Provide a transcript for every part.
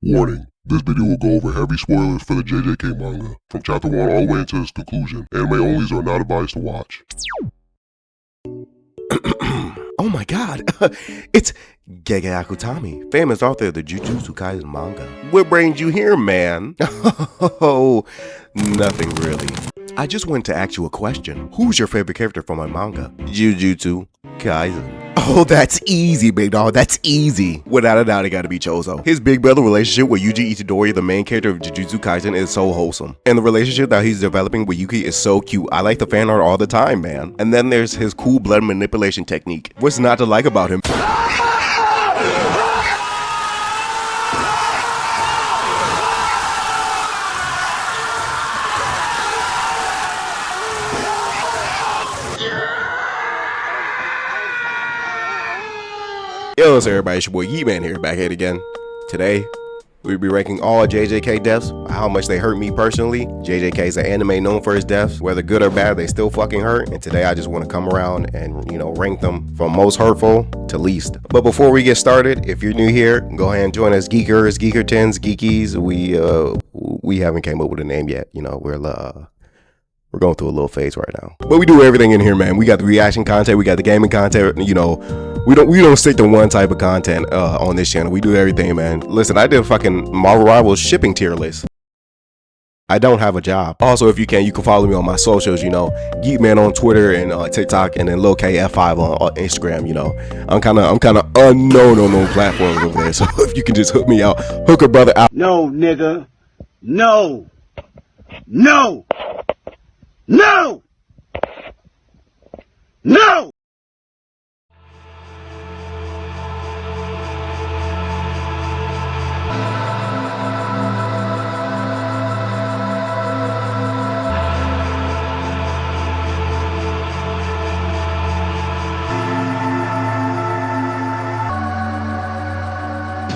Warning, this video will go over heavy spoilers for the JJK manga, from chapter 1 all the way into its conclusion. Anime onlys are not advised to watch. Oh my god, it's Kenjaku Tommy, famous author of the Jujutsu Kaisen manga. What brings you here, man? Oh, nothing really. I just wanted to ask you a question. Who's your favorite character from my manga? Jujutsu Kaisen. Oh, that's easy, big dog. That's easy. Without a doubt, it gotta be Choso. His big brother relationship with Yuji Itadori, the main character of Jujutsu Kaisen, is so wholesome. And the relationship that he's developing with Yuki is so cute. I like the fan art all the time, man. And then there's his cool blood manipulation technique. What's not to like about him? Yo, what's up everybody, it's your boy Yeetman here, back at it again. Today, we'll be ranking all JJK deaths, how much they hurt me personally. JJK is an anime known for its deaths, whether good or bad, they still fucking hurt. And today I just want to come around and, rank them from most hurtful to least. But before we get started, if you're new here, go ahead and join us geekers, geekertons, geekies. We haven't came up with a name yet, we're going through a little phase right now. But we do everything in here, man. We got the reaction content, we got the gaming content, we don't stick to one type of content on this channel. We do everything, man. Listen, I did a fucking Marvel Rivals shipping tier list. I don't have a job. Also, if you can follow me on my socials, Geekman on Twitter and TikTok, and then Lil KF5 on Instagram, I'm kind of unknown on those platforms over there. So if you can just hook me out, hook a brother out. No, nigga. No. No. No! No!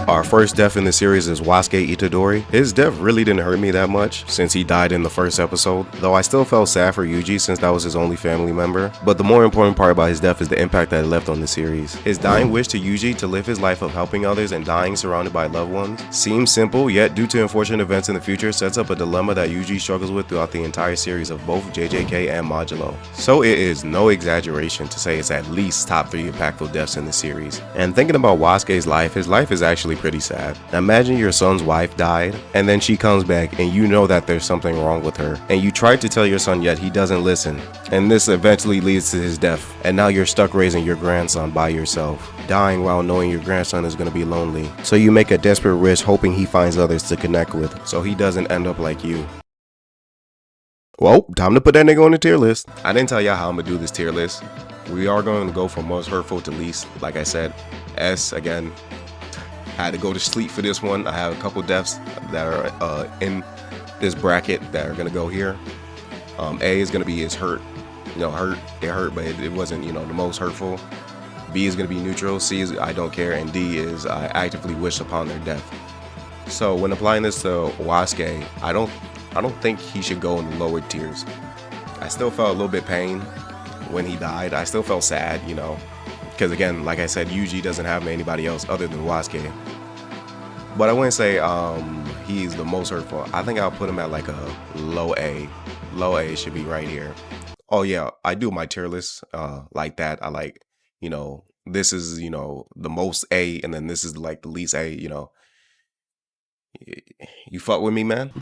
Our first death in the series is Wasuke Itadori. His death really didn't hurt me that much since he died in the first episode, though I still felt sad for Yuji since that was his only family member. But the more important part about his death is the impact that it left on the series. His dying wish to Yuji to live his life of helping others and dying surrounded by loved ones seems simple, yet due to unfortunate events in the future sets up a dilemma that Yuji struggles with throughout the entire series of both JJK and Modulo. So it is no exaggeration to say it's at least top 3 impactful deaths in the series. And thinking about Wasuke's life, his life is actually pretty sad. Now imagine your son's wife died and then she comes back and you know that there's something wrong with her, and you tried to tell your son yet he doesn't listen, and this eventually leads to his death, and now you're stuck raising your grandson by yourself, dying while knowing your grandson is going to be lonely. So you make a desperate risk hoping he finds others to connect with so he doesn't end up like you. Well, time to put that nigga on the tier list. I didn't tell y'all how I'm gonna do this tier list. We are going to go from most hurtful to least. Like I said, S again. I had to go to sleep for this one. I have a couple deaths that are in this bracket that are gonna go here. A is gonna be his hurt. It hurt, but it wasn't, the most hurtful. B is gonna be neutral. C is I don't care, and D is I actively wish upon their death. So when applying this to Wasuke, I don't think he should go in the lower tiers. I still felt a little bit pain when he died. I still felt sad, because again, like I said, Yuji doesn't have anybody else other than Wasuke. But I wouldn't say he's the most hurtful. I think I'll put him at like a low A. Low A should be right here. Oh yeah, I do my tier list like that. I like, this is, the most A, and then this is like the least A, You fuck with me, man?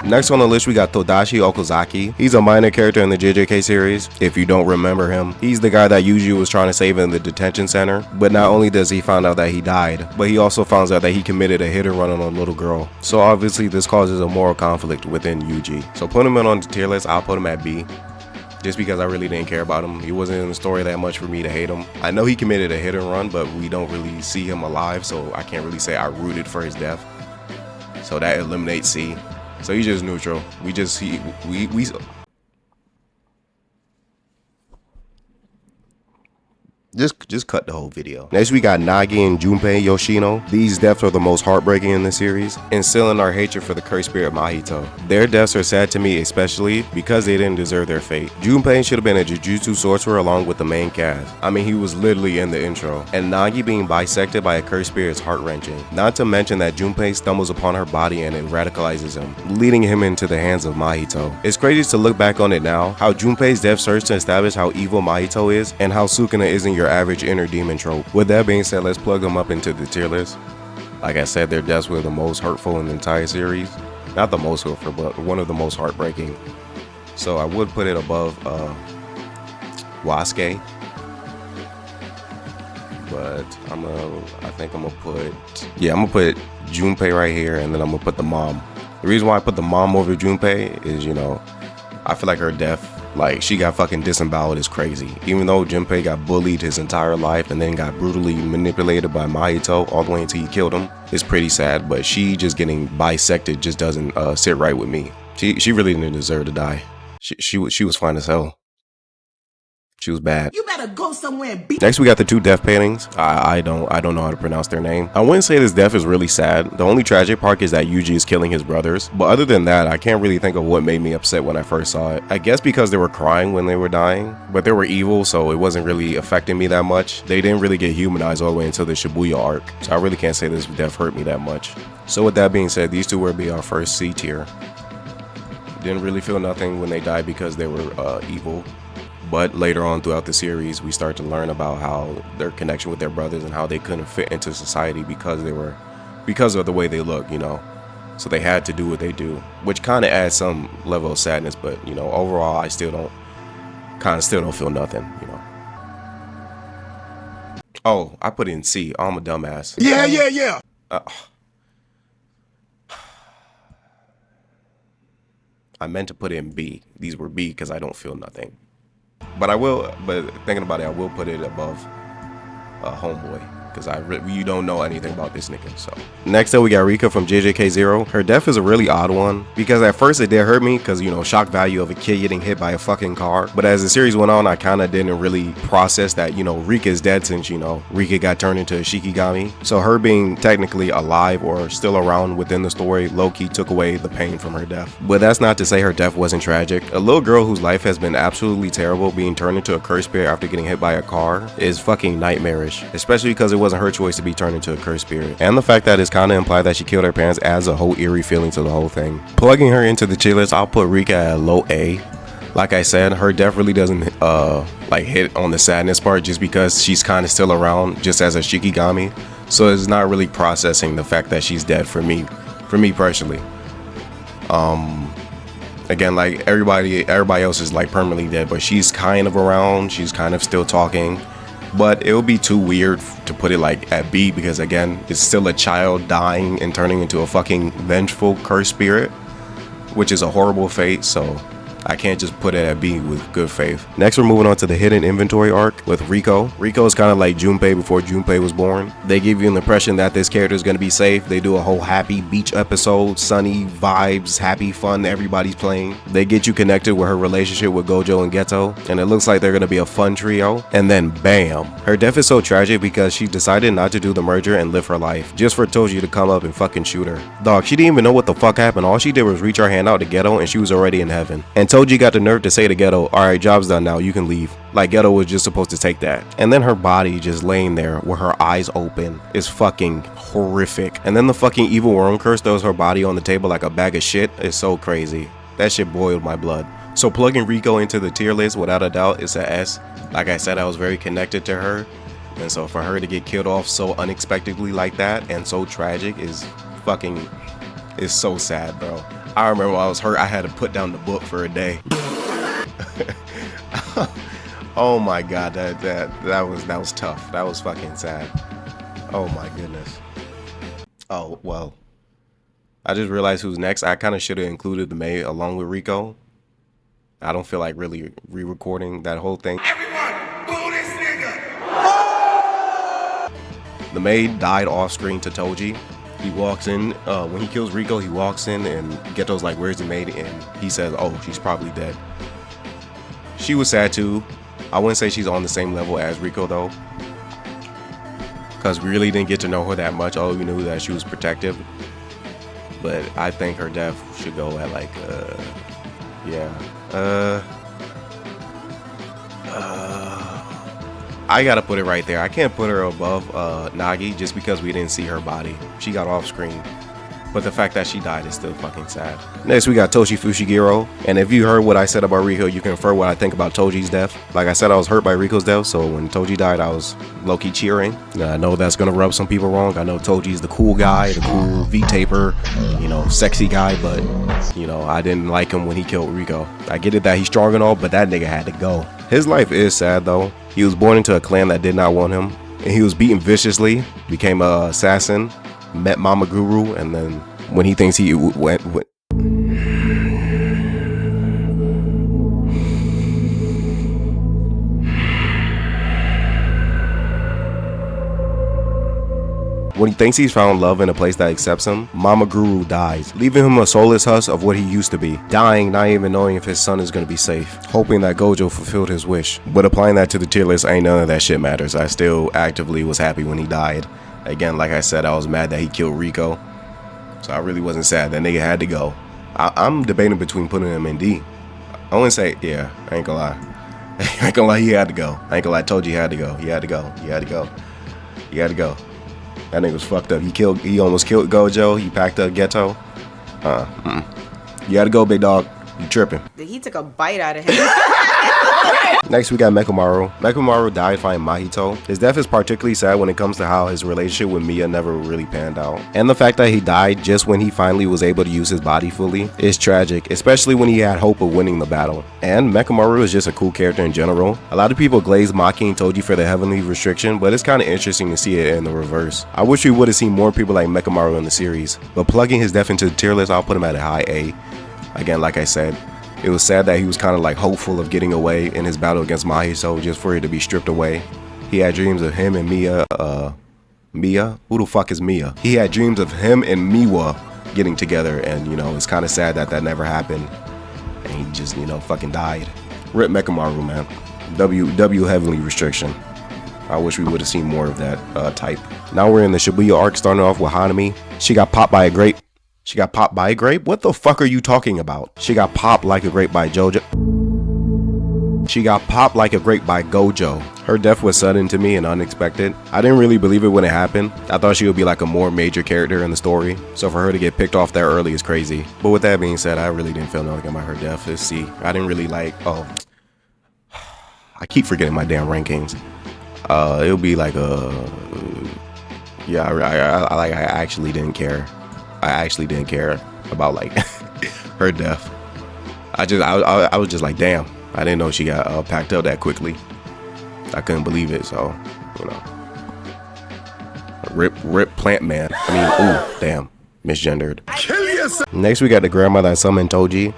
Next on the list, we got Todashi Okazaki. He's a minor character in the JJK series, if you don't remember him. He's the guy that Yuji was trying to save in the detention center. But not only does he find out that he died, but he also finds out that he committed a hit and run on a little girl. So obviously this causes a moral conflict within Yuji. So put him in on the tier list, I'll put him at B. Just because I really didn't care about him. He wasn't in the story that much for me to hate him. I know he committed a hit and run, but we don't really see him alive, so I can't really say I rooted for his death. So that eliminates C. So he's just neutral. We Just cut the whole video. Next we got Nagi and Junpei Yoshino. These deaths are the most heartbreaking in the series, instilling our hatred for the cursed spirit Mahito. Their deaths are sad to me, especially because they didn't deserve their fate. Junpei should have been a Jujutsu sorcerer along with the main cast. I mean, he was literally in the intro. And Nagi being bisected by a cursed spirit is heart-wrenching. Not to mention that Junpei stumbles upon her body and it radicalizes him, leading him into the hands of Mahito. It's crazy to look back on it now, how Junpei's death serves to establish how evil Mahito is and how Sukuna isn't your average inner demon trope. With that being said, let's plug them up into the tier list. Like I said, their deaths were the most hurtful in the entire series. Not the most hurtful, but one of the most heartbreaking. So I would put it above Wasuke. But I think I'm gonna put Junpei right here, and then I'm gonna put the mom. The reason why I put the mom over Junpei is, you know, I feel like her death, like, she got fucking disemboweled is crazy. Even though Junpei got bullied his entire life and then got brutally manipulated by Mahito all the way until he killed him, it's pretty sad. But she just getting bisected just doesn't sit right with me. She really didn't deserve to die. She was fine as hell. She was bad. You better go somewhere and beat. Next we got the two death paintings. I don't know how to pronounce their name. I wouldn't say this death is really sad. The only tragic part is that Yuji is killing his brothers. But other than that, I can't really think of what made me upset when I first saw it. I guess because they were crying when they were dying, but they were evil, so it wasn't really affecting me that much. They didn't really get humanized all the way until the Shibuya arc, so I really can't say this death hurt me that much. So with that being said, these two will be our first C tier. Didn't really feel nothing when they died because they were evil. But later on throughout the series, we start to learn about how their connection with their brothers and how they couldn't fit into society because of the way they look, you know. So they had to do what they do, which kind of adds some level of sadness. But, you know, overall, I still don't feel nothing, you know. Oh, I put it in C. Oh, I'm a dumbass. Yeah. I meant to put it in B. These were B because I don't feel nothing. But thinking about it, I will put it above Homeboy, because you don't know anything about this nigga. So next up we got Rika from JJK 0. Her death is a really odd one, because at first it did hurt me, because, you know, shock value of a kid getting hit by a fucking car. But as the series went on, I kind of didn't really process that, you know, Rika is dead, since, you know, Rika got turned into a Shikigami. So her being technically alive or still around within the story low-key took away the pain from her death. But that's not to say her death wasn't tragic. A little girl whose life has been absolutely terrible being turned into a cursed spirit after getting hit by a car is fucking nightmarish, especially because it wasn't her choice to be turned into a cursed spirit. And the fact that it's kind of implied that she killed her parents adds a whole eerie feeling to the whole thing. Plugging her into the tier list, I'll put Rika at low A. Like I said, her death really doesn't like hit on the sadness part, just because she's kind of still around just as a Shikigami. So it's not really processing the fact that she's dead for me personally. Again, like everybody else is like permanently dead, but she's kind of around, she's kind of still talking. But it would be too weird to put it like at B, because again, it's still a child dying and turning into a fucking vengeful cursed spirit, which is a horrible fate. So I can't just put it at B with good faith. Next, we're moving on to the hidden inventory arc with Riko. Riko is kind of like Junpei before Junpei was born. They give you an impression that this character is going to be safe. They do a whole happy beach episode, sunny vibes, happy fun, everybody's playing. They get you connected with her relationship with Gojo and Geto, and it looks like they're going to be a fun trio. And then bam, her death is so tragic because she decided not to do the merger and live her life, just for Toji to come up and fucking shoot her. Dog, she didn't even know what the fuck happened. All she did was reach her hand out to Geto and she was already in heaven. And Toji got the nerve to say to Geto, alright, job's done now, you can leave. Like Geto was just supposed to take that. And then her body just laying there with her eyes open is fucking horrific. And then the fucking evil worm curse throws her body on the table like a bag of shit. It's so crazy. That shit boiled my blood. So plugging Riko into the tier list, without a doubt, it's a S. Like I said, I was very connected to her. And so for her to get killed off so unexpectedly like that and so tragic is fucking, it's so sad, bro. I remember when I was hurt, I had to put down the book for a day. Oh my god, that was tough. That was fucking sad. Oh my goodness. Oh well, I just realized who's next. I kind of should have included the Maid along with Riko. I don't feel like really re-recording that whole thing. Everyone, boo this nigga! The Maid died off screen to Toji. He walks in, when he kills Riko, he walks in and Geto's like, where's the Maid? And he says, oh, she's probably dead. She was sad too. I wouldn't say she's on the same level as Riko though, because we really didn't get to know her that much. All we knew that she was protective. But I think her death should go at like, I gotta put it right there. I can't put her above Nagi just because we didn't see her body. She got off screen. But the fact that she died is still fucking sad. Next we got Toshi Fushiguro. And if you heard what I said about Riko, you can infer what I think about Toji's death. Like I said, I was hurt by Riko's death, so when Toji died, I was low-key cheering. I know that's gonna rub some people wrong. I know Toji's the cool guy, the cool V-taper, you know, sexy guy, but, you know, I didn't like him when he killed Riko. I get it that he's strong and all, but that nigga had to go. His life is sad though. He was born into a clan that did not want him, and he was beaten viciously, became a assassin, met Mama Guru, and then when he thinks he went when he thinks he's found love in a place that accepts him, Mama Guru dies, leaving him a soulless husk of what he used to be, dying not even knowing if his son is going to be safe, hoping that Gojo fulfilled his wish. But applying that to the tier list, ain't none of that shit matters. I still actively was happy when he died. Again, like I said, I was mad that he killed Riko, so I really wasn't sad. That nigga had to go. I'm debating between putting him in D. I wouldn't say, yeah, I ain't gonna lie. I ain't gonna lie, he had to go. I ain't gonna lie, Toji had to go. He had to go. He had to go. He had to go. That nigga was fucked up. He almost killed Gojo. He packed up Ghetto. You had to go, big dog. You tripping. He took a bite out of him. Next we got Mechamaru. Mechamaru died fighting Mahito. His death is particularly sad when it comes to how his relationship with Mia never really panned out. And the fact that he died just when he finally was able to use his body fully is tragic, especially when he had hope of winning the battle. And Mechamaru is just a cool character in general. A lot of people glaze Maki and Toji for the heavenly restriction, but it's kind of interesting to see it in the reverse. I wish we would have seen more people like Mechamaru in the series, but plugging his death into the tier list, I'll put him at a high A. Again, like I said, it was sad that he was kind of like hopeful of getting away in his battle against Mahito just for it to be stripped away. He had dreams of him and Mia, Mia? Who the fuck is Mia? He had dreams of him and Miwa getting together, and you know, it's kind of sad that that never happened. And he just, you know, fucking died. Rip Mechamaru, man. W heavenly restriction. I wish we would have seen more of that type. Now we're in the Shibuya arc, starting off with Hanami. She got popped by a grape. She got popped by a grape? What the fuck are you talking about? She got popped like a grape by Jojo. She got popped like a grape by Gojo. Her death was sudden to me and unexpected. I didn't really believe it when it happened. I thought she would be like a more major character in the story. So for her to get picked off that early is crazy. But with that being said, I really didn't feel nothing about her death. Let's see. I didn't really like, I keep forgetting my damn rankings. It'll be like yeah, I actually didn't care. I actually didn't care about like her death. I was just like, damn, I didn't know she got packed up that quickly. I couldn't believe it. So, you know, rip plant man. I mean, ooh, damn, misgendered. Next we got the grandma that summoned Toji.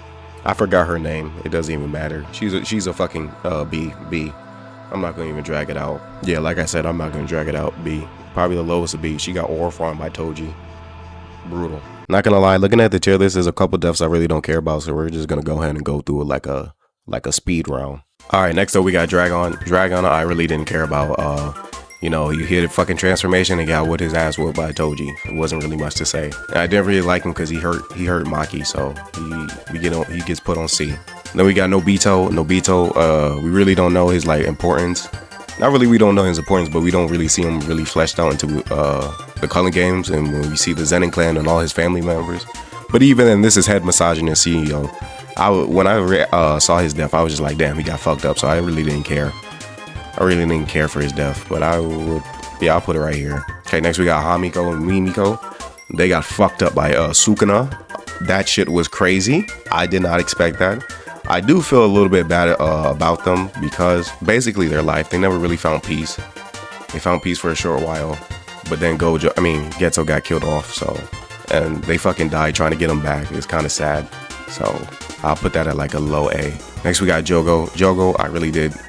I forgot her name. It doesn't even matter. She's a fucking B. I'm not gonna even drag it out. Yeah, like I said, I'm not gonna drag it out. B. Probably the lowest of B. She got oral farmed by Toji. Brutal. Not gonna lie, looking at the tier list, there's a couple deaths I really don't care about, so we're just gonna go ahead and go through it like a speed round. All right, next up we got Dragon. I really didn't care about. You know, you hear the fucking transformation and got with his ass whooped by Toji. It wasn't really much to say. And I didn't really like him because he hurt Maki, so he gets put on C. Then we got Nobito. We really don't know his like importance. Not really, we don't know his importance, but we don't really see him really fleshed out into the Culling games, and when we see the Zenin Clan and all his family members. But even then, this is head massaging and CEO. When I saw his death, I was just like, damn, he got fucked up. So I really didn't care. I really didn't care for his death, but I'll put it right here. Okay, next we got Hamiko and Mimiko. They got fucked up by Sukuna. That shit was crazy. I did not expect that. I do feel a little bit bad about them because basically their life, they never really found peace. They found peace for a short while, but then Geto got killed off, so, and they fucking died trying to get him back. It's kind of sad, so I'll put that at like a low A. Next we got Jogo.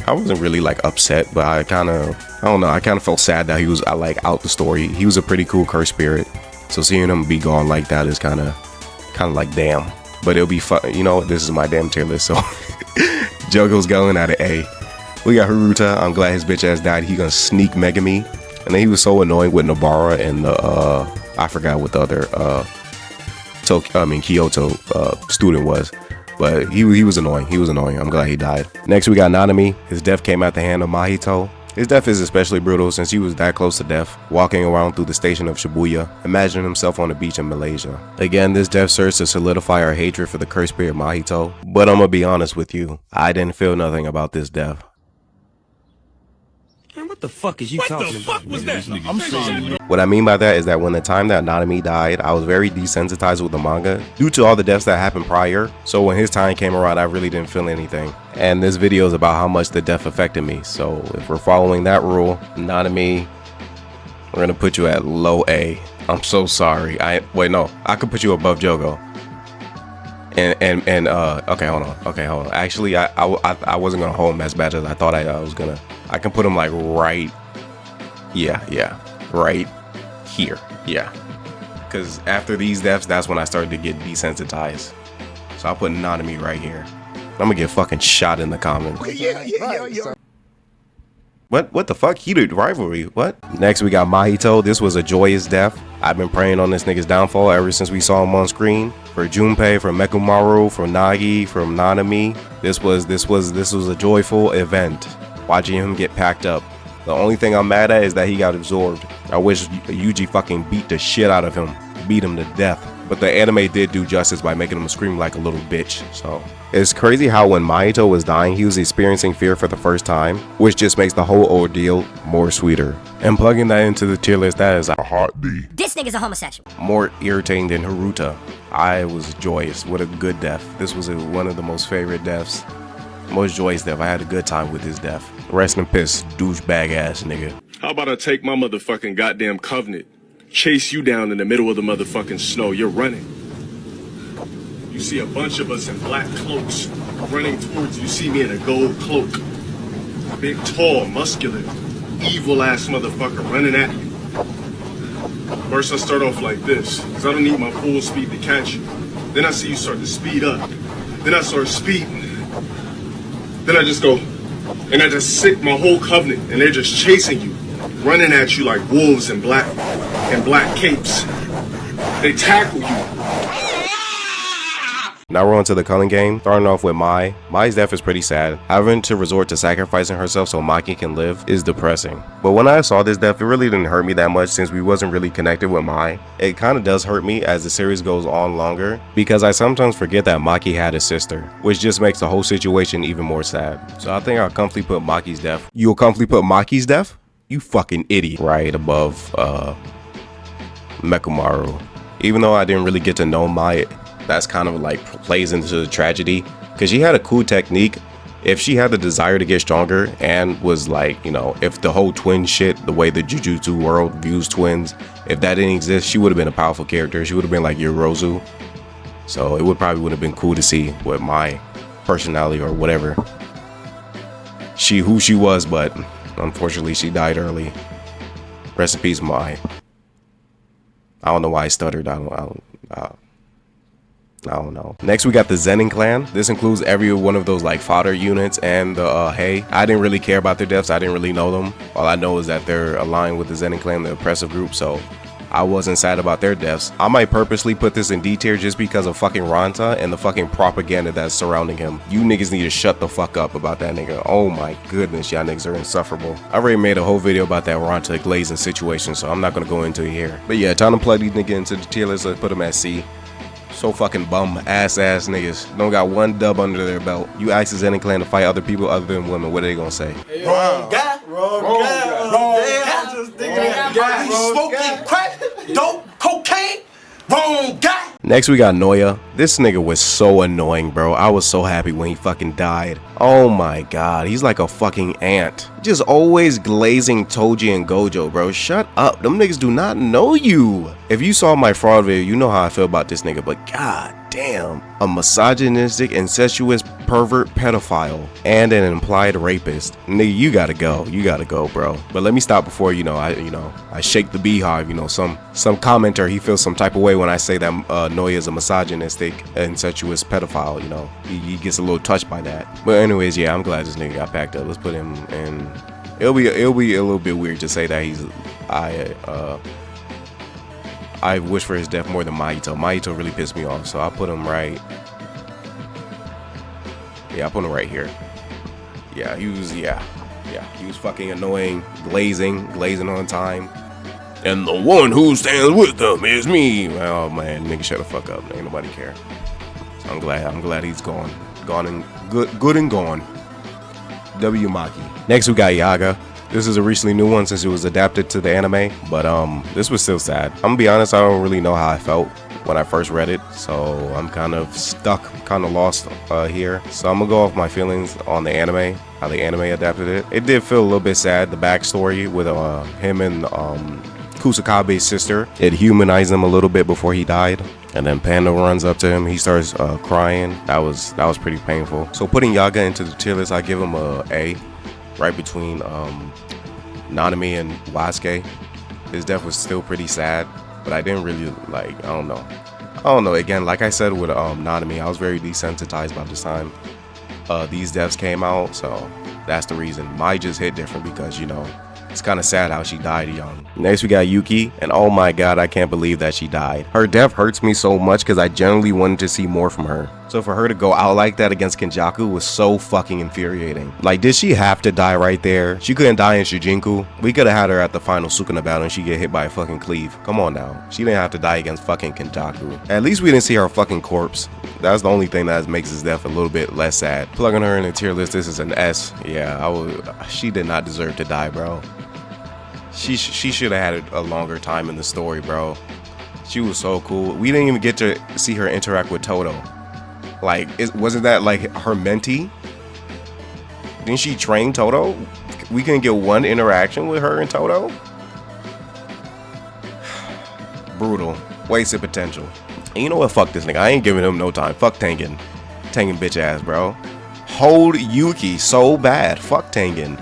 I wasn't really like upset, but I kind of felt sad that he was out the story. He was a pretty cool curse spirit, so seeing him be gone like that is kind of like damn. But it'll be fun, you know, this is my damn tier list, so Jogo's going at an A. We got Haruta. I'm glad his bitch ass died. He gonna sneak Megami. And then he was so annoying with Nobara and the I forgot what the other Kyoto student was. But he was annoying. He was annoying. I'm glad he died. Next we got Nanami. His death came at the hand of Mahito. His death is especially brutal since he was that close to death, walking around through the station of Shibuya, imagining himself on the beach in Malaysia. Again, this death serves to solidify our hatred for the cursed spirit Mahito, but I'm gonna be honest with you, I didn't feel nothing about this death. Man, what the fuck is you talking about? I'm sorry. What I mean by that is that when the time that Nanami died, I was very desensitized with the manga due to all the deaths that happened prior. So when his time came around, I really didn't feel anything. And this video is about how much the death affected me. So if we're following that rule, Nanami, we're gonna put you at low A. I'm so sorry. Wait, no, I could put you above Jogo. Okay, hold on. Actually, I wasn't gonna hold him as bad as I thought I was gonna. I can put him like right, right here, because after these deaths, that's when I started to get desensitized. So I'll put Nanami right here. I'm gonna get fucking shot in the comments. What the fuck? Heated rivalry, what? Next we got Mahito. This was a joyous death. I've been praying on this nigga's downfall ever since we saw him on screen. For Junpei, for Mechamaru, for Nagi, from Nanami. This was a joyful event. Watching him get packed up. The only thing I'm mad at is that he got absorbed. I wish Yuji fucking beat the shit out of him. Beat him to death. But the anime did do justice by making him scream like a little bitch. So it's crazy how when Mahito was dying, he was experiencing fear for the first time, which just makes the whole ordeal more sweeter. And plugging that into the tier list, that is a hot D. This nigga's a homosexual. More irritating than Haruta. I was joyous. What a good death. This was one of the most favorite deaths. Most joyous death. I had a good time with his death. Rest in peace, douchebag ass nigga. How about I take my motherfucking goddamn covenant, chase you down in the middle of the motherfucking snow? You're running. You see a bunch of us in black cloaks running towards you. You see me in a gold cloak. Big, tall, muscular, evil ass motherfucker running at you. First I start off like this, because I don't need my full speed to catch you. Then I see you start to speed up. Then I start speeding. Then I just go, and I just sick my whole covenant, and they're just chasing you, running at you like wolves in black capes. They tackle you. Now we're on to the culling game, starting off with Mai. Mai's death is pretty sad. Having to resort to sacrificing herself so Maki can live is depressing. But when I saw this death, it really didn't hurt me that much since we wasn't really connected with Mai. It kind of does hurt me as the series goes on longer because I sometimes forget that Maki had a sister, which just makes the whole situation even more sad. So I think I'll comfortably put Maki's death. You'll comfortably put Maki's death? You fucking idiot. Right above Mechamaru. Even though I didn't really get to know Mai, that's kind of like plays into the tragedy because she had a cool technique. If she had the desire to get stronger and was like, you know, if the whole twin shit, the way the Jujutsu world views twins, if that didn't exist, she would have been a powerful character. She would have been like Yorozu. So it would have been cool to see what my personality or whatever who she was, but unfortunately she died early. Rest in peace, Mai. I don't know why I stuttered. I don't know. Next we got the Zenin Clan. This includes every one of those like fodder units and the Hey. I didn't really care about their deaths. I didn't really know them. All I know is that they're aligned with the Zenin Clan, the oppressive group, so I wasn't sad about their deaths. I might purposely put this in D tier just because of fucking Ranta and the fucking propaganda that's surrounding him. You niggas need to shut the fuck up about that nigga. Oh my goodness, y'all niggas are insufferable. I already made a whole video about that Ranta glazing situation, so I'm not gonna go into it here. But yeah, time to plug these niggas into the tier list. Let's put them at C. So fucking bum ass niggas. Don't got one dub under their belt. You ask the Zenin Clan to fight other people other than women. What are they gonna say? Wrong guy. Wrong guy. I'm just thinking that guy. Smoking crack, dope, cocaine. Wrong guy. Next we got Naoya. This nigga was so annoying, bro. I was so happy when he fucking died. Oh my god, he's like a fucking ant. Just always glazing Toji and Gojo, bro. Shut up. Them niggas do not know you. If you saw my fraud video, you know how I feel about this nigga, but god damn, a misogynistic, incestuous pervert pedophile and an implied rapist. Nigga, you gotta go, bro. But let me stop before I shake the beehive. Some commenter, he feels some type of way when I say that Naoya is a misogynistic, incestuous pedophile. He gets a little touched by that. But anyways, yeah, I'm glad this nigga got packed up. Let's put him in. It'll be a little bit weird to say that I wish for his death more than Mahito. Mahito really pissed me off, so I'll put him right. Yeah, I'll put him right here. Yeah, he was fucking annoying, glazing on time. And the one who stands with them is me. Oh man, nigga, shut the fuck up. Ain't nobody care. So I'm glad he's gone and good and gone. W Maki. Next we got Yaga. This is a recently new one since it was adapted to the anime, but this was still sad. I'm gonna be honest, I don't really know how I felt when I first read it, so I'm kind of stuck, kind of lost here. So I'm gonna go off my feelings on the anime, how the anime adapted it. It did feel a little bit sad, the backstory with him and Kusakabe's sister. It humanized him a little bit before he died. And then Panda runs up to him, he starts crying. That was pretty painful. So putting Yaga into the tier list, I give him a A, right between Nanami and Wasuke. His death was still pretty sad, but I didn't really I don't know. Again, like I said with Nanami, I was very desensitized by the time these deaths came out, so that's the reason. Maid just hit different because it's kind of sad how she died young. Next we got Yuki, and oh my god, I can't believe that she died. Her death hurts me so much because I genuinely wanted to see more from her. So for her to go out like that against Kenjaku was so fucking infuriating. Like, did she have to die right there? She couldn't die in Shujinku. We could have had her at the final Sukuna battle and she get hit by a fucking cleave. Come on now. She didn't have to die against fucking Kenjaku. At least we didn't see her fucking corpse. That's the only thing that makes his death a little bit less sad. Plugging her in the tier list, this is an S. Yeah, she did not deserve to die, bro. She should have had a longer time in the story, bro. She was so cool. We didn't even get to see her interact with Toto. Like, wasn't that like her mentee? Didn't she train Toto? We couldn't get one interaction with her and Toto? Brutal. Wasted potential. And you know what? Fuck this nigga. I ain't giving him no time. Fuck Tengen. Tengen bitch ass, bro. Hold Yuki so bad. Fuck Tengen.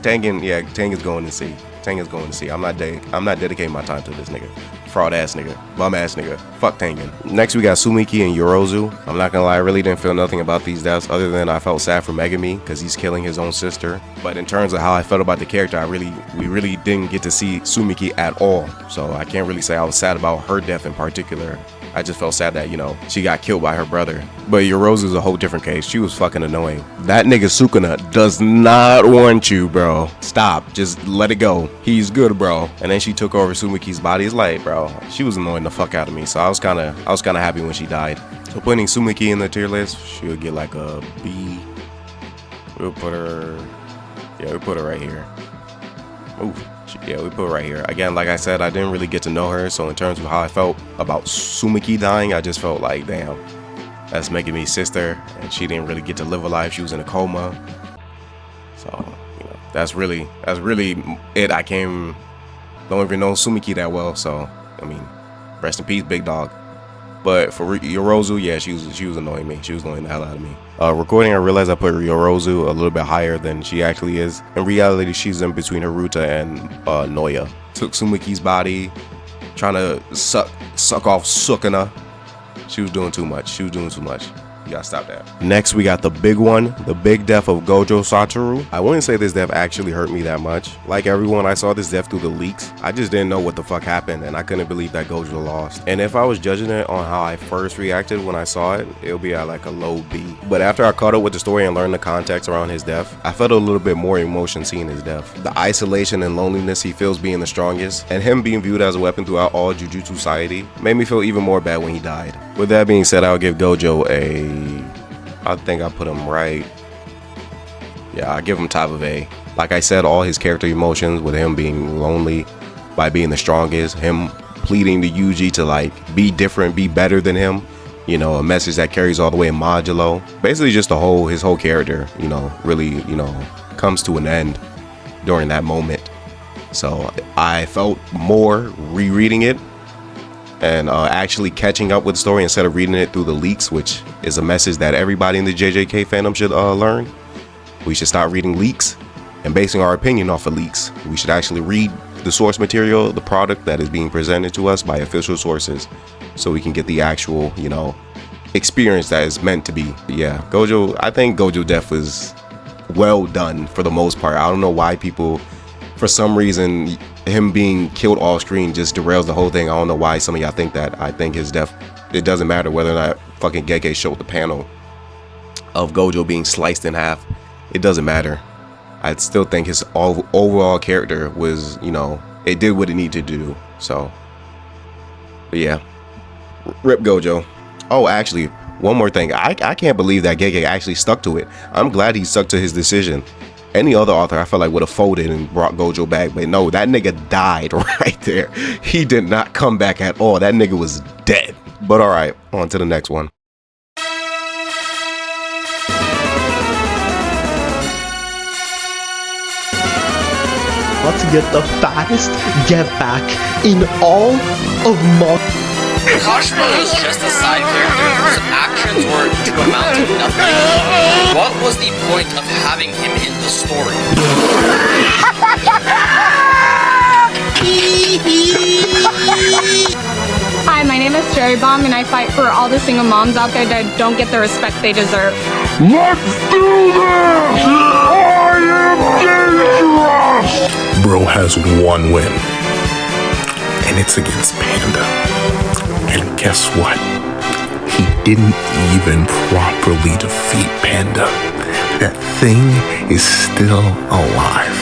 Tengen's going to see. Tengen's going to see. I'm not dedicating my time to this nigga. Fraud ass nigga. Bum ass nigga. Fuck Tengen. Next we got Tsumiki and Yorozu. I'm not gonna lie, I really didn't feel nothing about these deaths other than I felt sad for Megami because he's killing his own sister. But in terms of how I felt about the character, we really didn't get to see Tsumiki at all. So I can't really say I was sad about her death in particular. I just felt sad that, she got killed by her brother. But Yorozu's a whole different case. She was fucking annoying. That nigga Sukuna does not want you, bro. Stop. Just let it go. He's good, bro. And then she took over Tsumiki's body. It's like, bro, she was annoying the fuck out of me. So I was kind of happy when she died. So putting Tsumiki in the tier list, she'll get like a B. We'll put her right here. Ooh. Yeah, we put it right here. Again, like I said, I didn't really get to know her, so in terms of how I felt about Tsumiki dying, I just felt like, damn, that's making me sister, and she didn't really get to live a life. She was in a coma. So, that's really it. I don't even know Tsumiki that well, so, I mean, rest in peace, big dog. But for Yorozu, yeah, she was annoying me. She was annoying the hell out of me. Recording, I realized I put Yorozu a little bit higher than she actually is. In reality, she's in between Haruta and Naoya. Took Tsumiki's body, trying to suck off Sukuna. She was doing too much. You gotta stop that. Next, we got the big one, the big death of Gojo Satoru. I wouldn't say this death actually hurt me that much. Like everyone, I saw this death through the leaks. I just didn't know what the fuck happened, and I couldn't believe that Gojo lost. And if I was judging it on how I first reacted when I saw it, it'll be at like a low B. But after I caught up with the story and learned the context around his death, I felt a little bit more emotion seeing his death. The isolation and loneliness he feels being the strongest, and him being viewed as a weapon throughout all Jujutsu society, made me feel even more bad when he died. With that being said, I'll give Gojo I think I put him right. Yeah, I give him top of A. Like I said, all his character emotions with him being lonely by being the strongest, him pleading to Yuji to like be different, be better than him, a message that carries all the way in modulo. Basically just his whole character, really, comes to an end during that moment. So I felt more rereading it and actually catching up with the story instead of reading it through the leaks, which is a message that everybody in the JJK fandom should learn. We should start reading leaks and basing our opinion off of leaks. We should actually read the source material, the product that is being presented to us by official sources, so we can get the actual, you know, experience that is meant to be. Yeah, Gojo, I think Gojo death was well done for the most part. I don't know why people, for some reason, him being killed off screen just derails the whole thing. I don't know why some of y'all think that. I think his death, it doesn't matter whether or not fucking Gege showed the panel of Gojo being sliced in half. It doesn't matter. I still think his overall character was, you know, it did what it needed to do. So, but yeah, rip Gojo. Oh, actually, one more thing. I can't believe that Gege actually stuck to it. I'm glad he stuck to his decision. Any other author, I felt like, would have folded and brought Gojo back, but no, that nigga died right there. He did not come back at all. That nigga was dead. But all right, on to the next one. To get the fattest get back in all of manga. Kashima was just a side character whose actions were to amount to nothing. What was the point of having him in the story? Hi, my name is Cherry Bomb, and I fight for all the single moms out there that don't get the respect they deserve. Let's do this! I am dangerous! Bro has one win, and it's against Panda. And guess what? He didn't even properly defeat Panda. That thing is still alive.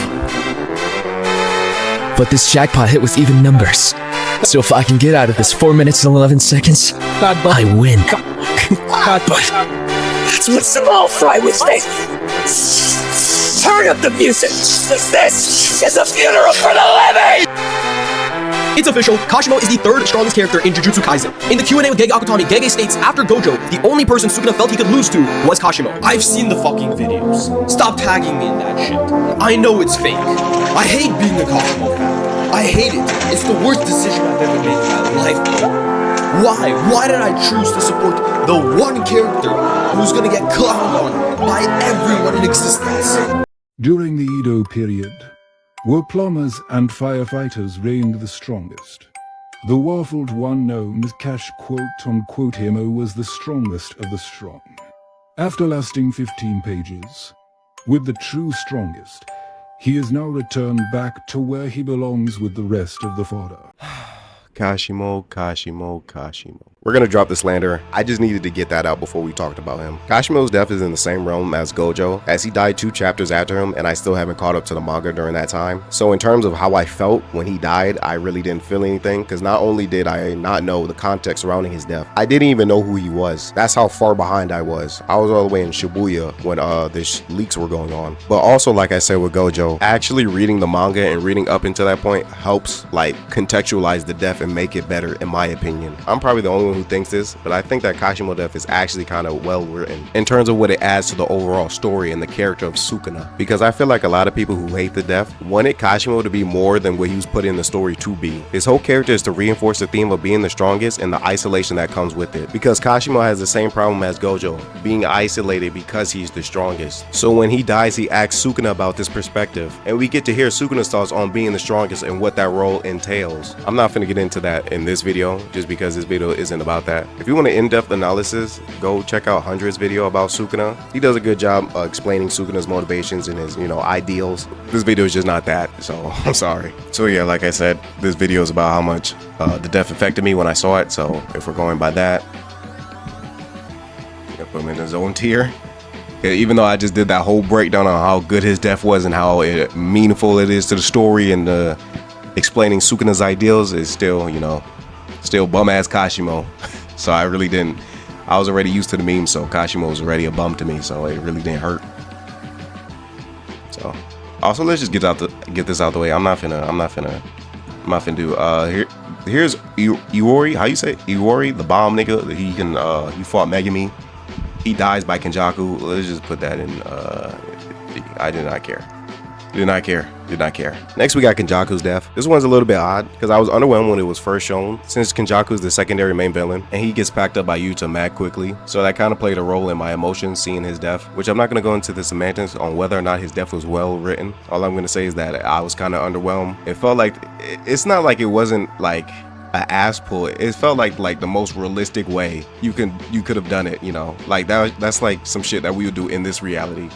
But this jackpot hit with even numbers. So if I can get out of this 4 minutes and 11 seconds, I win. But that's what small fry with me. Turn up the music. This is a funeral for the living. It's official, Kashimo is the third strongest character in Jujutsu Kaisen. In the Q&A with Gege Akutami, Gege states after Gojo, the only person Sukuna felt he could lose to was Kashimo. I've seen the fucking videos. Stop tagging me in that shit. I know it's fake. I hate being a Kashimo fan. I hate it. It's the worst decision I've ever made in my life. Why? Why did I choose to support the one character who's gonna get clowned on by everyone in existence? During the Edo period, where plumbers and firefighters reigned the strongest. The waffled one known as Cash quote-unquote Himo was the strongest of the strong. After lasting 15 pages, with the true strongest, he is now returned back to where he belongs with the rest of the fodder. Kashimo. We're gonna drop the slander. I just needed to get that out before we talked about him. Kashimo's death is in the same realm as Gojo, as he died 2 chapters after him, and I still haven't caught up to the manga during that time. So in terms of how I felt when he died, I really didn't feel anything, because not only did I not know the context surrounding his death, I didn't even know who he was. That's how far behind I was. I was all the way in Shibuya when the leaks were going on. But also, like I said with Gojo, actually reading the manga and reading up until that point helps like contextualize the death and make it better, in my opinion. I'm probably the only one who thinks this, but I think that Kashimo death is actually kind of well written in terms of what it adds to the overall story and the character of Sukuna, because I feel like a lot of people who hate the death wanted Kashimo to be more than what he was put in the story to be. His whole character is to reinforce the theme of being the strongest and the isolation that comes with it, because Kashimo has the same problem as Gojo, being isolated because he's the strongest. So when he dies, he asks Sukuna about this perspective, and we get to hear Sukuna's thoughts on being the strongest and what that role entails. I'm not gonna get into that in this video, just because this video isn't about that. If you want an in-depth analysis, go check out 100's video about Sukuna. He does a good job explaining Sukuna's motivations and his, ideals. This video is just not that, so I'm sorry. So yeah, like I said, this video is about how much the death affected me when I saw it. So if we're going by that, I'm gonna put him in his own tier. Even though I just did that whole breakdown on how good his death was and how meaningful it is to the story and explaining Sukuna's ideals, is still, still bum-ass Kashimo. So I really didn't, I was already used to the meme, so Kashimo was already a bum to me, so it really didn't hurt. So, also let's just get this out the way. I'm not finna do, here's Iori, how you say it? Iori, the bomb nigga, he fought Megami. He dies by Kenjaku. Let's just put that in, I did not care. Did not care. Did not care. Next, we got Kenjaku's death. This one's a little bit odd because I was underwhelmed when it was first shown, since Kenjaku is the secondary main villain and he gets packed up by Yuta mad quickly. So that kind of played a role in my emotions seeing his death, which I'm not going to go into the semantics on whether or not his death was well written. All I'm going to say is that I was kind of underwhelmed. It felt like, it's not like it wasn't like an ass pull. It felt like the most realistic way you could have done it, you know, like that's like some shit that we would do in this reality.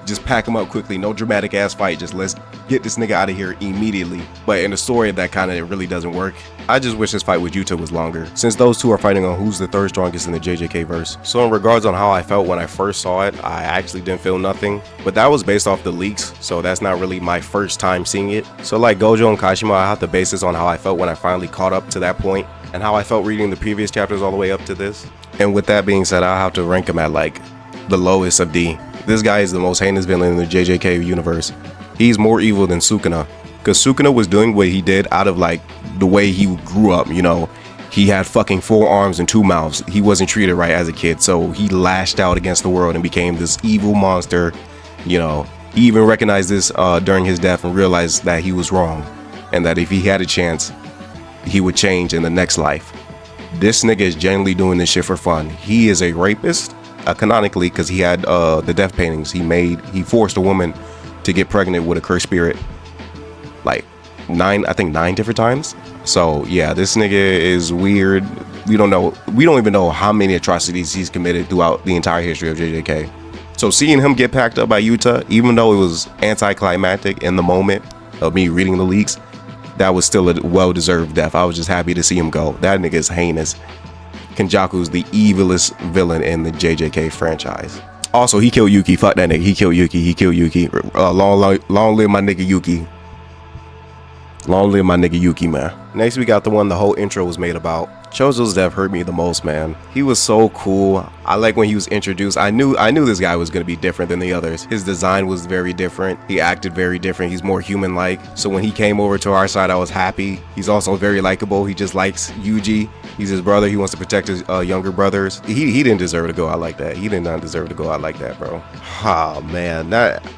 Just pack him up quickly, no dramatic ass fight, just let's get this nigga out of here immediately. But in the story, that kind of really doesn't work. I just wish this fight with Yuta was longer, since those two are fighting on who's the third strongest in the JJK verse. So in regards on how I felt when I first saw it, I actually didn't feel nothing, but that was based off the leaks, so that's not really my first time seeing it. So like Gojo and Kashima, I have to base this on how I felt when I finally caught up to that point, and how I felt reading the previous chapters all the way up to this. And with that being said, I'll have to rank him at like the lowest of D. This guy is the most heinous villain in the JJK universe. He's more evil than Sukuna, because Sukuna was doing what he did out of like the way he grew up, you know. He had fucking 4 arms and 2 mouths. He wasn't treated right as a kid, so he lashed out against the world and became this evil monster, you know. He even recognized this during his death and realized that he was wrong, and that if he had a chance, he would change in the next life. This nigga is genuinely doing this shit for fun. He is a rapist. Canonically, because he had the death paintings he forced a woman to get pregnant with a cursed spirit like 9 different times. So yeah, this nigga is weird. We don't even know how many atrocities he's committed throughout the entire history of JJK. So seeing him get packed up by Yuta, even though it was anticlimactic in the moment of me reading the leaks, that was still a well-deserved death. I was just happy to see him go. That nigga is heinous. Kenjaku's the evilest villain in the JJK franchise. Also, he killed Yuki. Fuck that nigga. He killed Yuki. Long live my nigga Yuki. Long live my nigga Yuki, man. Next, we got the one the whole intro was made about. Choso's death hurt me the most, man. He was so cool. I like when he was introduced. I knew this guy was gonna be different than the others. His design was very different. He acted very different. He's more human-like. So when he came over to our side, I was happy. He's also very likable. He just likes Yuji. He's his brother. He wants to protect his younger brothers. He didn't deserve to go out like that. He did not deserve to go out like that, bro. Oh man,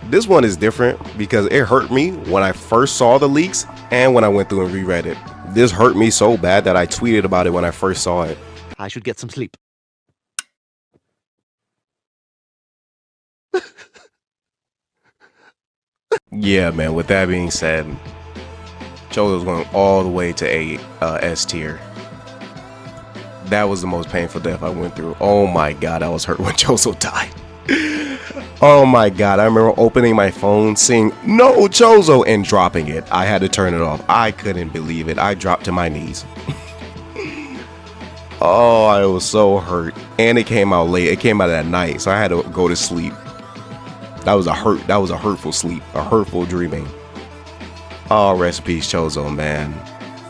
this one is different because it hurt me when I first saw the leaks and when I went through and reread it. This hurt me so bad that I tweeted about it when I first saw it. I should get some sleep. Yeah, man, with that being said, Choso's going all the way to a S tier. That was the most painful death I went through. Oh my god, I was hurt when Choso died. Oh my god, I remember opening my phone, seeing no Choso and dropping it. I had to turn it off. I couldn't believe it. I dropped to my knees. Oh, I was so hurt. And it came out late. It came out at night, so I had to go to sleep. That was a hurtful sleep, a hurtful dreaming. Oh, rest in peace, Choso, man.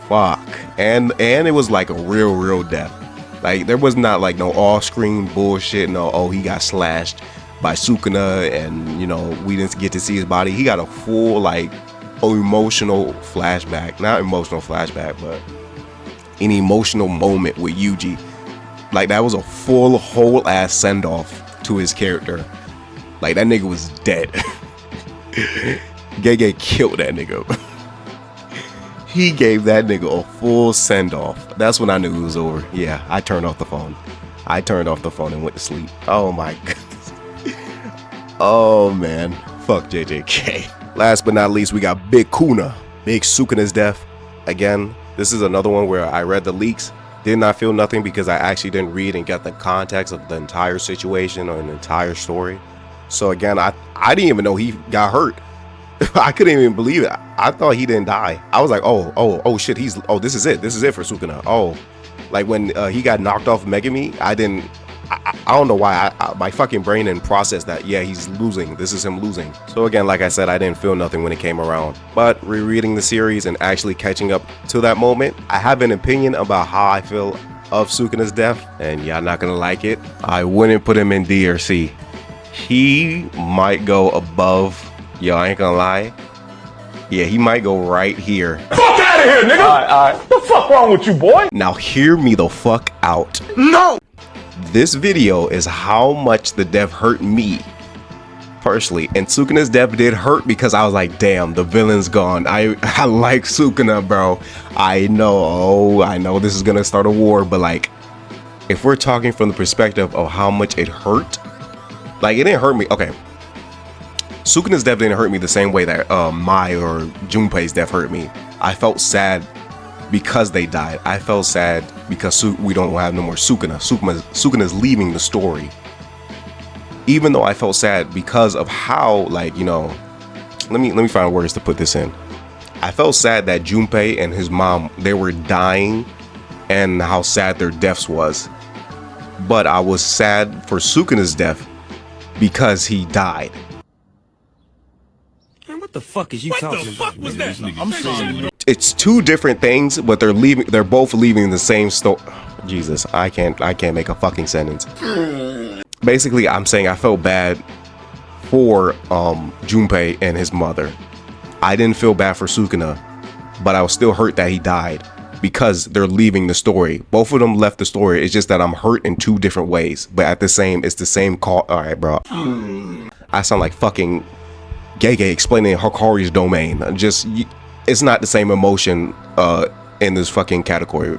Fuck. And it was like a real death. Like, there was not like no off-screen bullshit. No, oh, he got slashed by Sukuna and, you know, we didn't get to see his body. He got a full, like, emotional flashback. Not emotional flashback, but an emotional moment with Yuji. Like, that was a full, whole-ass send-off to his character. Like, that nigga was dead. Gege killed that nigga. He gave that nigga a full send-off. That's when I knew it was over. Yeah, I turned off the phone. I turned off the phone and went to sleep. Oh my goodness. Oh man. Fuck JJK. Last but not least, we got Big KUNA. Big Sukuna's death. Again, this is another one where I read the leaks. Did not feel nothing because I actually didn't read and get the context of the entire situation or an entire story. So again, I didn't even know he got hurt. I couldn't even believe it. I thought he didn't die. I was like, oh shit, this is it for Sukuna. Oh, like when he got knocked off Megami, I don't know why my fucking brain didn't process that. Yeah, he's losing. This is him losing. So again, like I said, I didn't feel nothing when it came around. But rereading the series and actually catching up to that moment, I have an opinion about how I feel of Sukuna's death, and y'all not gonna like it. I wouldn't put him in D or C. He might go above. Yo, I ain't gonna lie. Yeah, he might go right here. Fuck out of here, nigga! Alright. What the fuck wrong with you, boy? Now hear me the fuck out. No! This video is how much the death hurt me partially. And Sukuna's death did hurt because I was like, damn, the villain's gone. I like Sukuna, bro. I know this is gonna start a war, but like, if we're talking from the perspective of how much it hurt, like, it didn't hurt me. Okay, Sukuna's death didn't hurt me the same way that Mai or Junpei's death hurt me. I felt sad because they died. I felt sad because we don't have no more Sukuna. Sukuna's leaving the story. Even though I felt sad because of how, like, you know, let me find words to put this in. I felt sad that Junpei and his mom, they were dying and how sad their deaths was. But I was sad for Sukuna's death because he died. What the fuck is you talking about? What the fuck was that? I'm sorry. It's two different things, but they're both leaving the same story. Jesus, I can't make a fucking sentence. Basically, I'm saying I felt bad for Junpei and his mother. I didn't feel bad for Sukuna, but I was still hurt that he died because they're leaving the story. Both of them left the story. It's just that I'm hurt in two different ways, but it's the same call. All right, bro. I sound like fucking Gege explaining Hikari's domain. It's not the same emotion in this fucking category.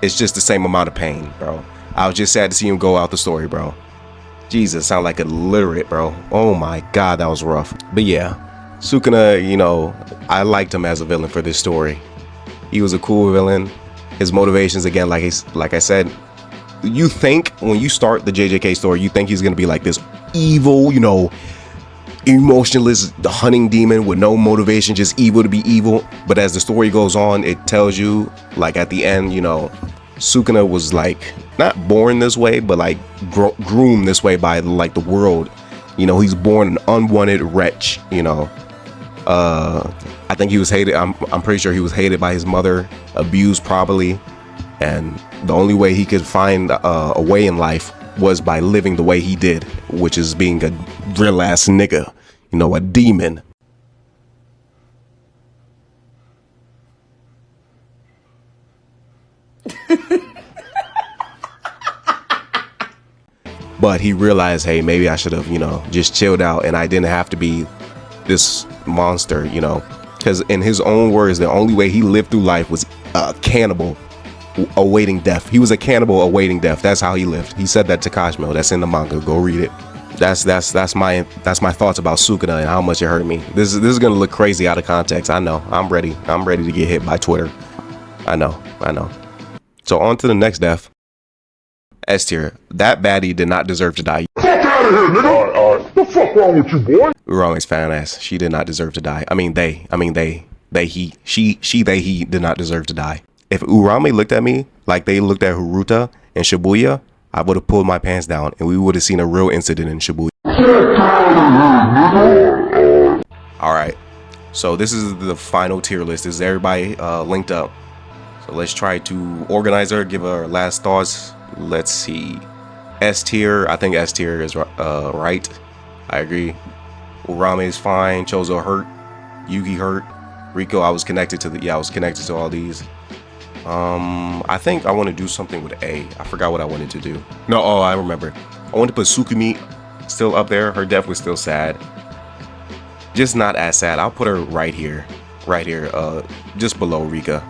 It's just the same amount of pain, bro. I was just sad to see him go out the story, bro. Jesus, sound like illiterate, bro. Oh my god, that was rough. But yeah, Sukuna, you know, I liked him as a villain for this story. He was a cool villain. His motivations, again, like I said, you think when you start the JJK story, you think he's gonna be like this evil, you know, emotionless hunting demon with no motivation, just evil to be evil. But as the story goes on, it tells you, like at the end, you know, Sukuna was like not born this way, but like groomed this way by like the world. You know, he's born an unwanted wretch. You know, I think he was hated. I'm pretty sure he was hated by his mother, abused probably, and the only way he could find a way in life was by living the way he did, which is being a real ass nigga, you know, a demon. But he realized, hey, maybe I should have, you know, just chilled out and I didn't have to be this monster, you know, because in his own words, the only way he lived through life was a cannibal awaiting death. He was a cannibal awaiting death. That's how he lived. He said that to Kashimo. That's in the manga. Go read it. That's my thoughts about Sukuna and how much it hurt me. This is gonna look crazy out of context. I know. I'm ready to get hit by Twitter. I know. So on to the next death. S tier. That baddie did not deserve to die. Fuck out of here, nigga! Alright. The fuck wrong with you, boy? Urume's fan ass. She did not deserve to die. He did not deserve to die. If Urame looked at me like they looked at Haruta and Shibuya, I would have pulled my pants down and we would have seen a real incident in Shibuya. Alright, so this is the final tier list. This is everybody linked up. So let's try to organize her, give her last thoughts. Let's see. S tier, I think S tier is right. I agree. Urame is fine. Choso hurt. Yugi hurt. Riko, I was connected to all these. I think I want to do something with A. I forgot what I wanted to do. No, I remember. I wanted to put Tsukimi still up there. Her death was still sad. Just not as sad. I'll put her right here. Just below Rika.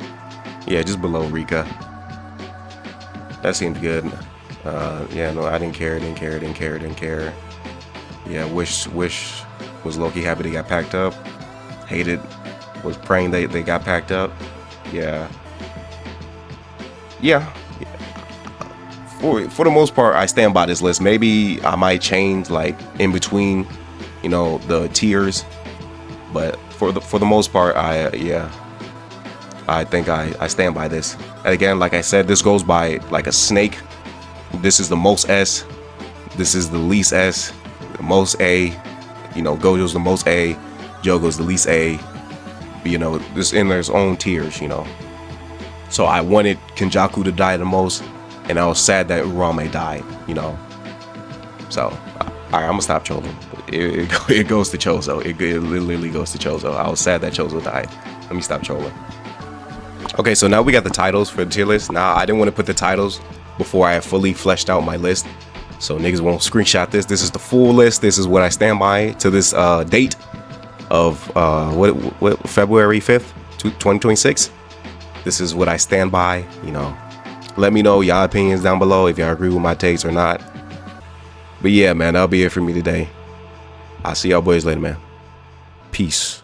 Yeah, just below Rika. That seemed good. Yeah, no, I didn't care. Yeah, wish was low-key happy they got packed up. Hated, was praying they got packed up. Yeah. For the most part, I stand by this list. Maybe I might change like in between, you know, the tiers, but for the most part, I think I stand by this. And again, like I said, this goes by like a snake. This is the most S. This is the least S. The most A. You know, Gojo's the most A. Jogo's the least A. You know, this in their own tiers. You know. So I wanted Kenjaku to die the most, and I was sad that Urame died, you know. So, alright, I'm gonna stop trolling. It goes to Choso. It literally goes to Choso. I was sad that Choso died. Let me stop trolling. Okay, so now we got the titles for the tier list. Now, I didn't want to put the titles before I had fully fleshed out my list. So niggas won't screenshot this. This is the full list. This is what I stand by to this date of what February 5th, 2026. This is what I stand by. You know, let me know y'all opinions down below if y'all agree with my takes or not. But yeah, man, that'll be it for me today. I'll see y'all boys later, man. Peace.